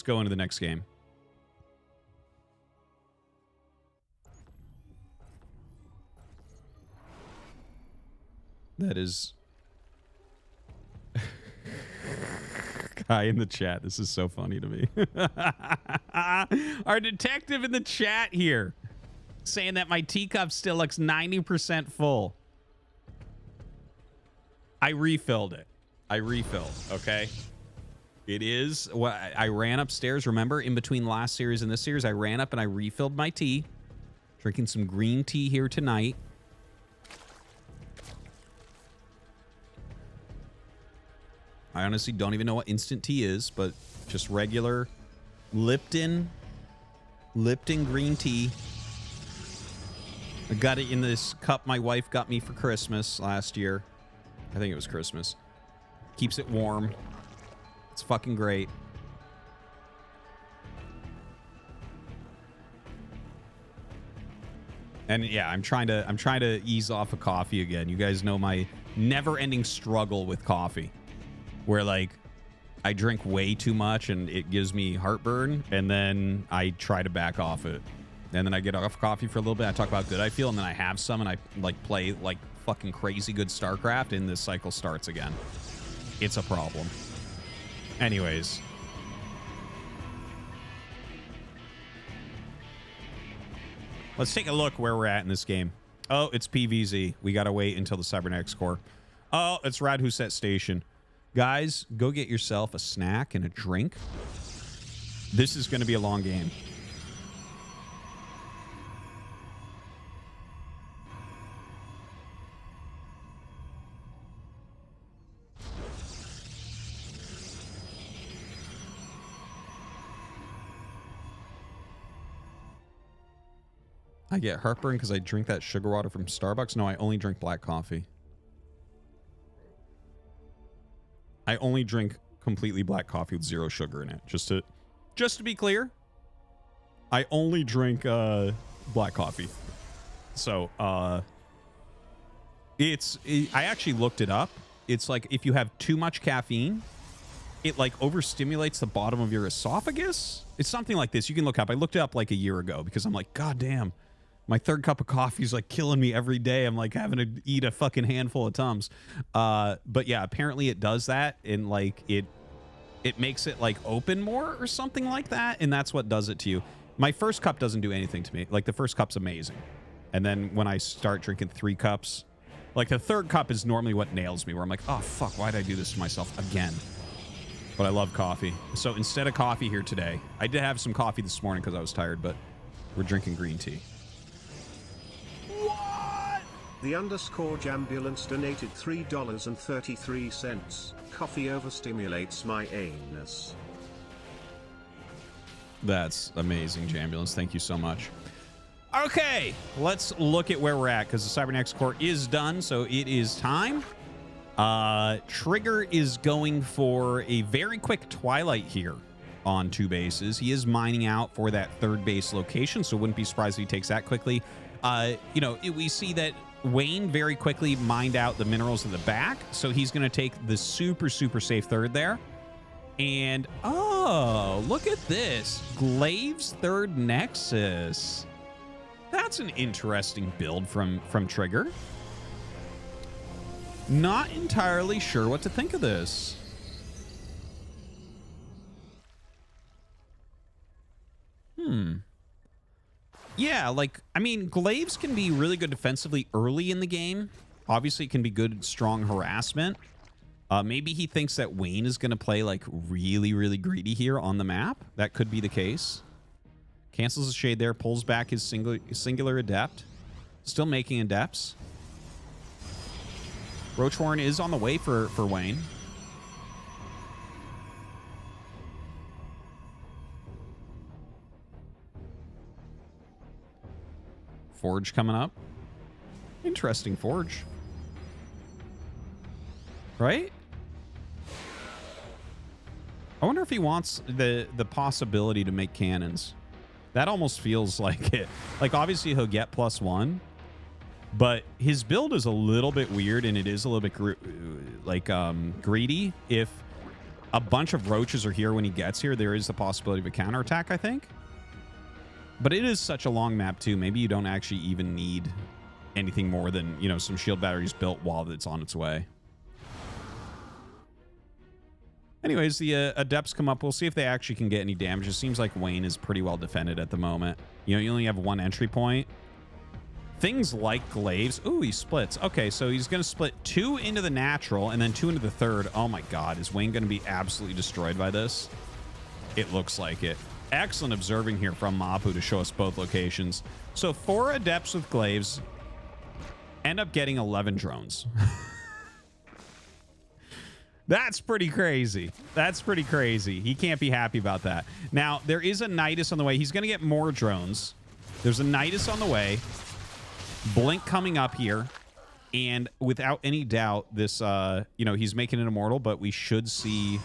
Let's go into the next game. That is... Guy in the chat. This is so funny to me. Our detective in the chat here saying that my teacup still looks 90% full. I refilled it. I refilled, okay? It is... Well, I ran upstairs, remember? In between last series and this series, I ran up and I refilled my tea. Drinking some green tea here tonight. I honestly don't even know what instant tea is, but just regular Lipton green tea. I got it in this cup my wife got me for Christmas last year. I think it was Christmas. Keeps it warm. It's fucking great. And yeah, I'm trying to ease off of coffee again. You guys know my never-ending struggle with coffee, where like I drink way too much and it gives me heartburn, and then I try to back off it. And then I get off coffee for a little bit. I talk about how good I feel, and then I have some, and I like play like fucking crazy good StarCraft, and this cycle starts again. It's a problem. Anyways. Let's take a look where we're at in this game. Oh, it's PVZ. We got to wait until the Cybernetics core. Oh, it's Radhuset Station. Guys, go get yourself a snack and a drink. This is going to be a long game. I get heartburn because I drink that sugar water from Starbucks. No, I only drink black coffee. I only drink completely black coffee with zero sugar in it. Just to be clear, I only drink black coffee. So I actually looked it up. It's like if you have too much caffeine, it like overstimulates the bottom of your esophagus. It's something like this. You can look up. I looked it up like a year ago because I'm like, God damn. My third cup of coffee is like killing me every day. I'm like having to eat a fucking handful of Tums. But yeah, apparently it does that, and like it makes it like open more or something like that, and that's what does it to you. My first cup doesn't do anything to me. Like the first cup's amazing. And then when I start drinking 3 cups, like the third cup is normally what nails me, where I'm like, oh fuck, why'd I do this to myself again? But I love coffee. So instead of coffee here today, I did have some coffee this morning because I was tired, but we're drinking green tea. The underscore Jambulance donated $3.33. Coffee overstimulates my anus. That's amazing, Jambulance. Thank you so much. Okay, let's look at where we're at, because the Cybernetics core is done, so it is time. Trigger is going for a very quick Twilight here on 2 bases. He is mining out for that 3rd base location, so wouldn't be surprised if he takes that quickly. You know, we see that Wayne very quickly mined out the minerals in the back, so he's going to take the super safe 3rd there. And, oh, look at this. Glaive's 3rd Nexus. That's an interesting build from Trigger. Not entirely sure what to think of this. Yeah, like, I mean, Glaives can be really good defensively early in the game. Obviously, it can be good, strong harassment. Maybe he thinks that Wayne is going to play, like, really greedy here on the map. That could be the case. Cancels the shade there, pulls back his singular adept. Still making adepts. Roachhorn is on the way for Wayne. Forge coming up. Interesting Forge. Right? I wonder if he wants the possibility to make cannons. That almost feels like it. Like, obviously, he'll get +1. But his build is a little bit weird, and it is a little bit greedy. If A bunch of roaches are here when he gets here. There is the possibility of a counterattack, I think. But it is such a long map, too. Maybe you don't actually even need anything more than, you know, some shield batteries built while it's on its way. Anyways, the Adepts come up. We'll see if they actually can get any damage. It seems like Wayne is pretty well defended at the moment. You know, you only have one entry point. Things like Glaives. Ooh, he splits. Okay, so he's going to split 2 into the natural and then 2 into the third. Oh my god, is Wayne going to be absolutely destroyed by this? It looks like it. Excellent observing here from Mapu to show us both locations. So 4 Adepts with Glaives end up getting 11 drones. That's pretty crazy. That's pretty crazy. He can't be happy about that. Now, there is a Nidus on the way. He's going to get more drones. There's a Nidus on the way. Blink coming up here. And without any doubt, this, you know, he's making it immortal, but we should see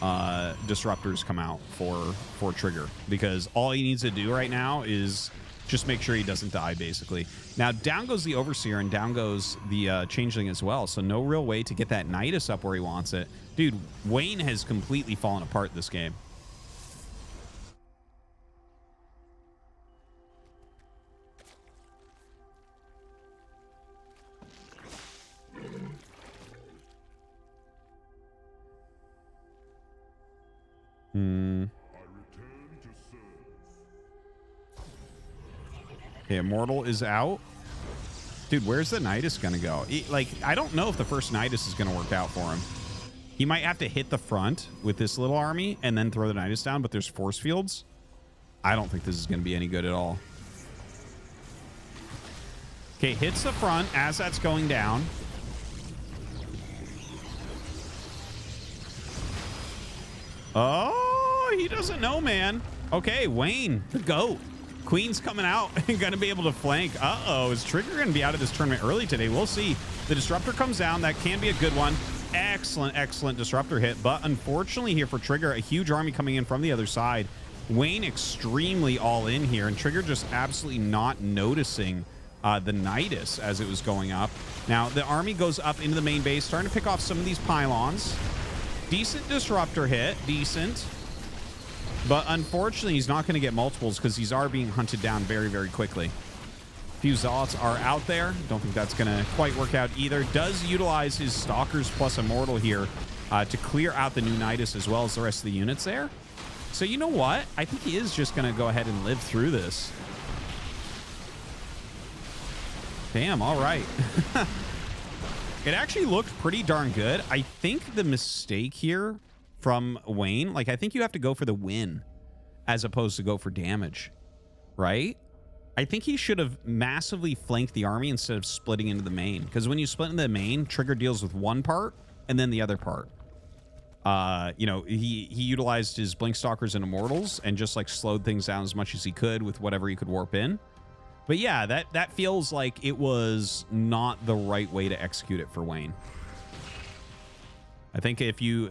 disruptors come out for Trigger, because all he needs to do right now is just make sure he doesn't die, basically. Now, down goes the Overseer, and down goes the Changeling as well, so no real way to get that Nidus up where he wants it. Dude, Wayne has completely fallen apart this game. Okay, Immortal is out. Dude, where's the Nidus gonna go? Like, I don't know if the first Nidus is gonna work out for him. He might have to hit the front with this little army and then throw the Nidus down, but there's force fields. I don't think this is gonna be any good at all. Okay, hits the front as that's going down. Oh, he doesn't know, man. Okay, Wayne, the GOAT. Queen's coming out and going to be able to flank. Uh-oh, is Trigger going to be out of this tournament early today? We'll see. The Disruptor comes down. That can be a good one. Excellent, excellent Disruptor hit. But unfortunately here for Trigger, a huge army coming in from the other side. Wayne extremely all in here, and Trigger just absolutely not noticing the Nidus as it was going up. Now, the army goes up into the main base, starting to pick off some of these pylons. Decent Disruptor hit. Decent. But unfortunately, he's not going to get multiples because these are being hunted down very, very quickly. A few Zealots are out there. Don't think that's going to quite work out either. Does utilize his Stalkers plus Immortal here to clear out the new Nidus as well as the rest of the units there. So you know what? I think he is just going to go ahead and live through this. Damn, all right. It actually looked pretty darn good. I think the mistake here from Wayne, like, I think you have to go for the win as opposed to go for damage, right? I think he should have massively flanked the army instead of splitting into the main, because when you split into the main, Trigger deals with one part and then the other part. You know, he utilized his Blink Stalkers and Immortals and just like slowed things down as much as he could with whatever he could warp in. But yeah, that feels like it was not the right way to execute it for Wayne. I think if you...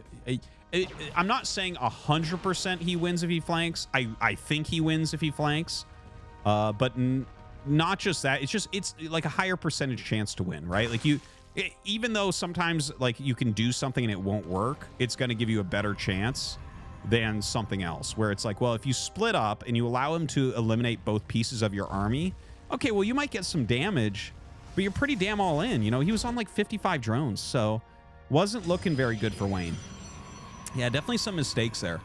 I'm not saying 100% he wins if he flanks. I think he wins if he flanks. But not just that. It's like a higher percentage chance to win, right? Like even though sometimes like you can do something and it won't work, it's going to give you a better chance than something else where it's like, well, if you split up and you allow him to eliminate both pieces of your army, okay, well, you might get some damage, but you're pretty damn all in. You know, he was on like 55 drones, so wasn't looking very good for Wayne. Yeah, definitely some mistakes there.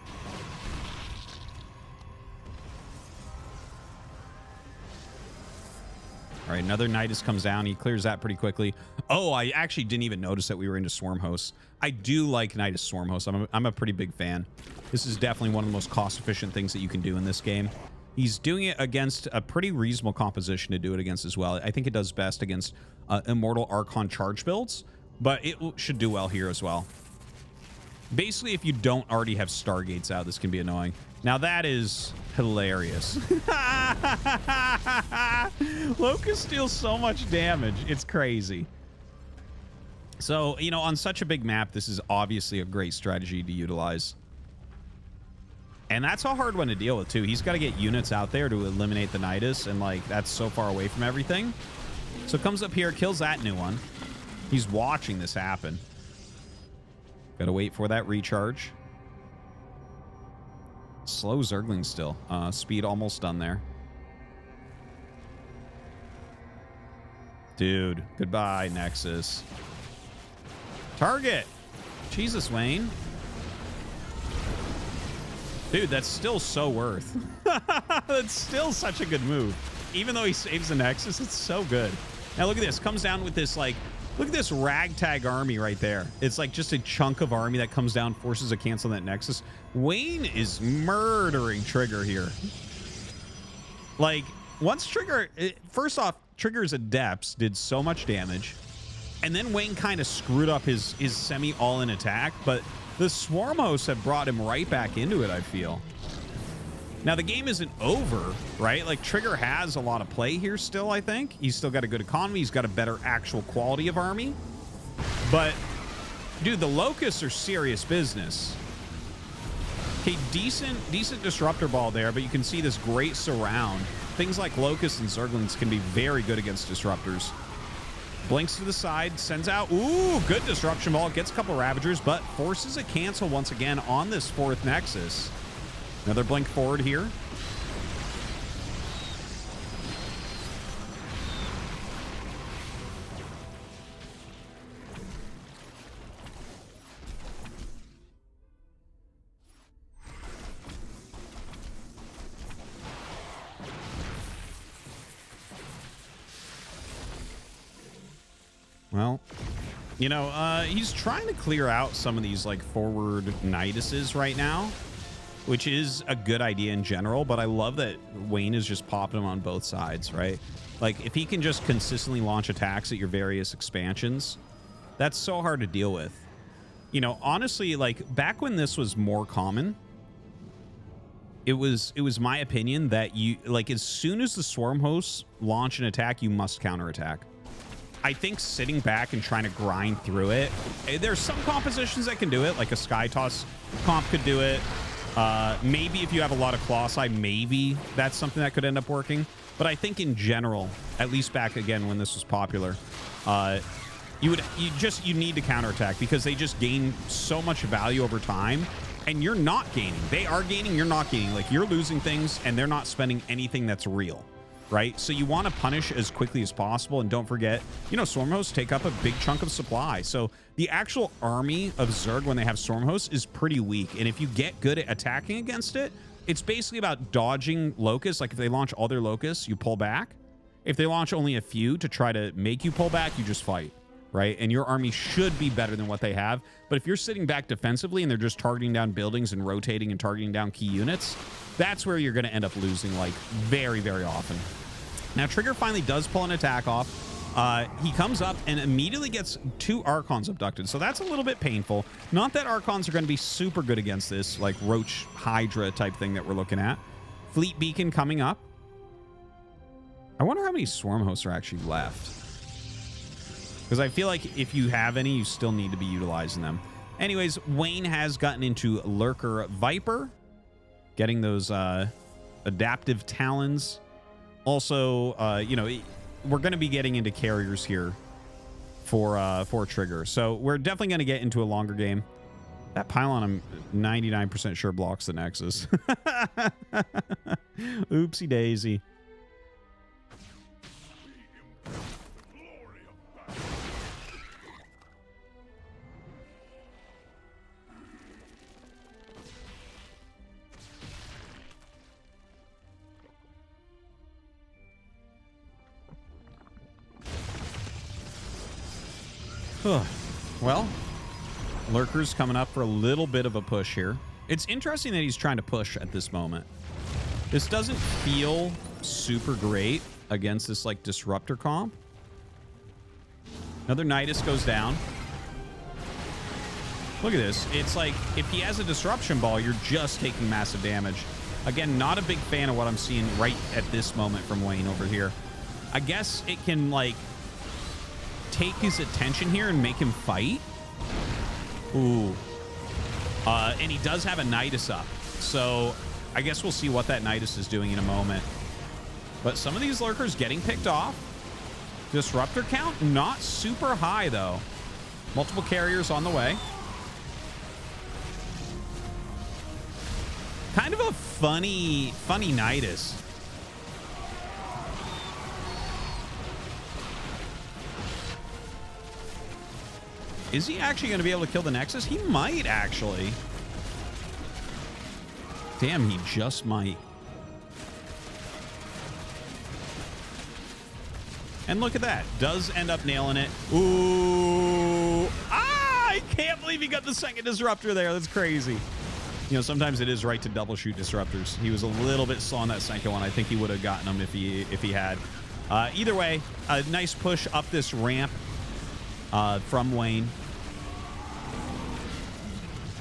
All right, another Nidus comes down. He clears that pretty quickly. Oh, I actually didn't even notice that we were into Swarm Hosts. I do like Nidus Swarm Hosts. I'm a pretty big fan. This is definitely one of the most cost-efficient things that you can do in this game. He's doing it against a pretty reasonable composition to do it against as well. I think it does best against Immortal Archon charge builds, but it should do well here as well. Basically, if you don't already have Stargates out, this can be annoying. Now, that is hilarious. Locust deals so much damage. It's crazy. So, you know, on such a big map, this is obviously a great strategy to utilize. And that's a hard one to deal with, too. He's got to get units out there to eliminate the Nidus, and, like, that's so far away from everything. So comes up here, kills that new one. He's watching this happen. Gotta wait for that recharge. Slow Zergling still. Speed almost done there. Dude, goodbye, Nexus. Target. Jesus, Wayne. Dude, that's still so worth. That's still such a good move. Even though he saves the Nexus, it's so good. Now look at this. Comes down with this, like, look at this ragtag army right there. It's like just a chunk of army that comes down, forces a cancel that Nexus. Wayne is murdering Trigger here. Like, once Trigger... First off, Trigger's Adepts did so much damage. And then Wayne kind of screwed up his semi-all-in attack. But the Swarm Hosts have brought him right back into it, I feel. Now, the game isn't over, right? Like, Trigger has a lot of play here still, I think. He's still got a good economy. He's got a better actual quality of army. But, dude, the Locusts are serious business. Okay, decent Disruptor Ball there, but you can see this great surround. Things like Locusts and Zerglings can be very good against Disruptors. Blinks to the side, sends out, ooh, good Disruption Ball. Gets a couple Ravagers, but forces a cancel once again on this 4th Nexus. Another blink forward here. Well, you know, he's trying to clear out some of these, like, forward Niduses right now, which is a good idea in general, but I love that Wayne is just popping them on both sides, right? Like, if he can just consistently launch attacks at your various expansions, that's so hard to deal with. You know, honestly, like, back when this was more common, it was my opinion that you, like, as soon as the Swarm Hosts launch an attack, you must counterattack. I think sitting back and trying to grind through it, there's some compositions that can do it, like a Sky Toss comp could do it. Maybe if you have a lot of Colossi, maybe that's something that could end up working. But I think in general, at least back again when this was popular, you need to counterattack because they just gain so much value over time, and you're not gaining. They are gaining, you're not gaining. Like, you're losing things, and they're not spending anything that's real. Right? So you want to punish as quickly as possible. And don't forget, you know, Swarm Hosts take up a big chunk of supply. So the actual army of Zerg, when they have Swarm Hosts, is pretty weak. And if you get good at attacking against it, it's basically about dodging Locusts. Like, if they launch all their Locusts, you pull back. If they launch only a few to try to make you pull back, you just fight. Right? And your army should be better than what they have. But if you're sitting back defensively and they're just targeting down buildings and rotating and targeting down key units, that's where you're going to end up losing, like, very, very often. Now, Trigger finally does pull an attack off. He comes up and immediately gets 2 Archons abducted. So that's a little bit painful. Not that Archons are going to be super good against this, like, Roach Hydra type thing that we're looking at. Fleet Beacon coming up. I wonder how many Swarm Hosts are actually left. Because I feel like if you have any, you still need to be utilizing them. Anyways, Wayne has gotten into Lurker Viper. Getting those adaptive talons. Also, you know, we're going to be getting into carriers here for Trigger. So we're definitely going to get into a longer game. That pylon, I'm 99% sure blocks the Nexus. Oopsie daisy. Well, Lurker's coming up for a little bit of a push here. It's interesting that he's trying to push at this moment. This doesn't feel super great against this, like, Disruptor comp. Another Nidus goes down. Look at this. It's like, if he has a Disruption Ball, you're just taking massive damage. Again, not a big fan of what I'm seeing right at this moment from Wayne over here. I guess it can, like, take his attention here and make him fight. Ooh. And he does have a Nidus up. So I guess we'll see what that Nidus is doing in a moment. But some of these Lurkers getting picked off. Disruptor count, not super high, though. Multiple carriers on the way. Kind of a funny Nidus. Is he actually going to be able to kill the Nexus? He might, actually. Damn, he just might. And look at that. Does end up nailing it. Ooh. Ah! I can't believe he got the second disruptor there. That's crazy. You know, sometimes it is right to double shoot disruptors. He was a little bit slow on that second one. I think he would have gotten him if he had. Either way, a nice push up this ramp from Wayne.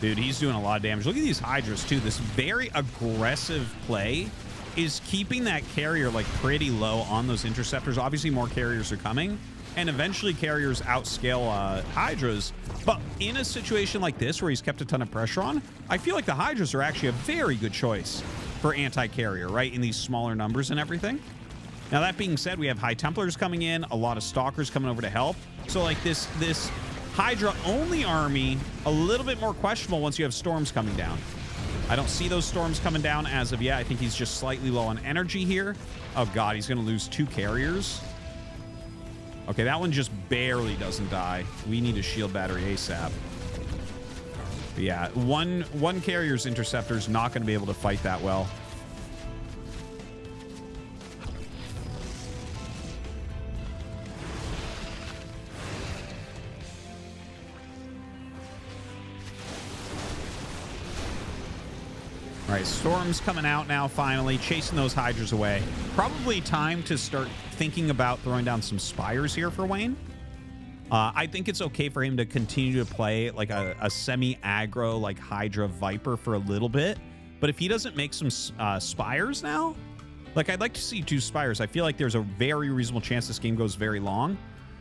Dude, he's doing a lot of damage. Look at these Hydras, too. This very aggressive play is keeping that carrier, like, pretty low on those interceptors. Obviously, more carriers are coming, and eventually carriers outscale Hydras. But in a situation like this, where he's kept a ton of pressure on, I feel like the Hydras are actually a very good choice for anti-carrier, right, in these smaller numbers and everything. Now, that being said, we have High Templars coming in, a lot of Stalkers coming over to help. So, like, this Hydra-only army, a little bit more questionable once you have Storms coming down. I don't see those Storms coming down as of yet. I think he's just slightly low on energy here. Oh, God, he's going to lose 2 carriers. Okay, that one just barely doesn't die. We need a shield battery ASAP. But yeah, one carrier's interceptor is not going to be able to fight that well. All right, Storm's coming out now, finally, chasing those Hydras away. Probably time to start thinking about throwing down some Spires here for Wayne. I think it's okay for him to continue to play like a semi-aggro, like Hydra Viper for a little bit. But if he doesn't make some Spires now, like I'd like to see 2 Spires. I feel like there's a very reasonable chance this game goes very long.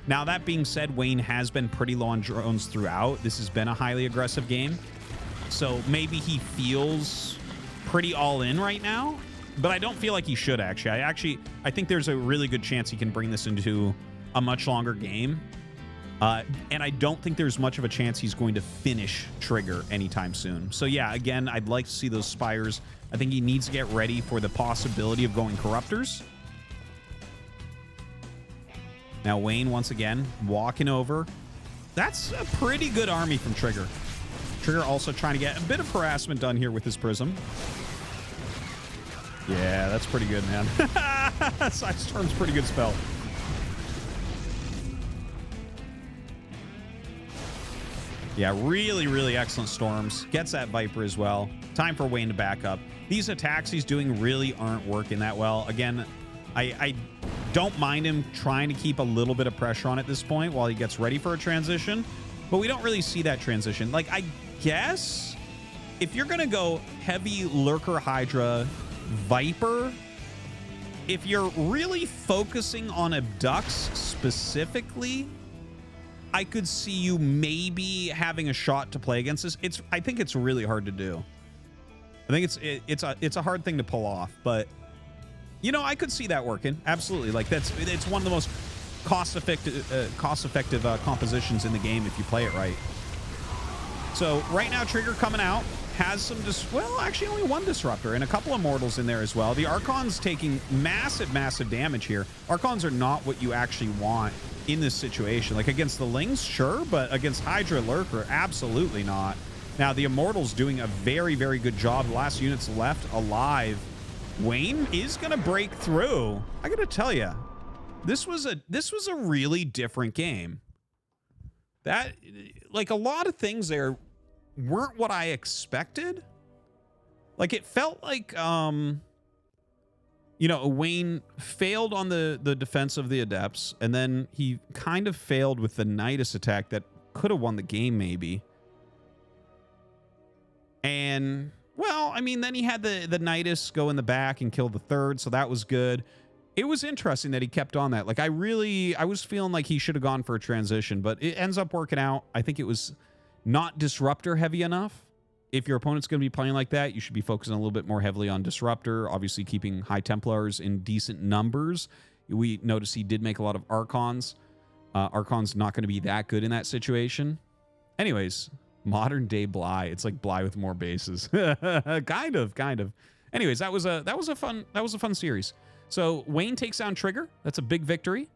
Now, that being said, Wayne has been pretty low on drones throughout. This has been a highly aggressive game. So maybe he feels pretty all in right now, but I don't feel like he should actually. I think there's a really good chance he can bring this into a much longer game. And I don't think there's much of a chance he's going to finish Trigger anytime soon. So yeah, again, I'd like to see those Spires. I think he needs to get ready for the possibility of going Corruptors. Now Wayne, once again, walking over. That's a pretty good army from Trigger. Trigger also trying to get a bit of harassment done here with his Prism. Yeah, that's pretty good, man. Side Storm's pretty good spell. Yeah, really, really excellent Storms. Gets that Viper as well. Time for Wayne to back up. These attacks he's doing really aren't working that well. Again, I don't mind him trying to keep a little bit of pressure on at this point while he gets ready for a transition, but we don't really see that transition. Like, I guess if you're going to go heavy Lurker Hydra Viper, if you're really focusing on Abducts specifically, I could see you maybe having a shot to play against this. I think it's really hard to do. I think it's a hard thing to pull off, but you know, I could see that working. Absolutely. Like it's one of the most cost-effective compositions in the game if you play it right. So right now, Trigger coming out has some well, actually only 1 disruptor and a couple of mortals in there as well. The Archon's taking massive damage here. Archons are not what you actually want in this situation. Like against the Lings, sure, but against Hydra Lurker, absolutely not. Now the Immortal's doing a very good job. The last unit's left alive. Wayne is gonna break through. I gotta tell you, this was a really different game. That, like, a lot of things there weren't what I expected. Like, it felt like you know, Wayne failed on the defense of the Adepts, and then he kind of failed with the Nidus attack that could have won the game maybe. And well, I mean, then he had the Nidus go in the back and kill the 3rd, so that was good. It was interesting that he kept on that. Like, I was feeling like he should have gone for a transition, but it ends up working out. I think it was not disruptor heavy enough. If your opponent's going to be playing like that, you should be focusing a little bit more heavily on disruptor, obviously keeping High Templars in decent numbers. We noticed he did make a lot of Archons. Archon's not going to be that good in that situation. Anyways, Modern day Bly. It's like Bly with more bases. kind of. Anyways, that was a fun series. So Wayne takes down Trigger. That's a big victory.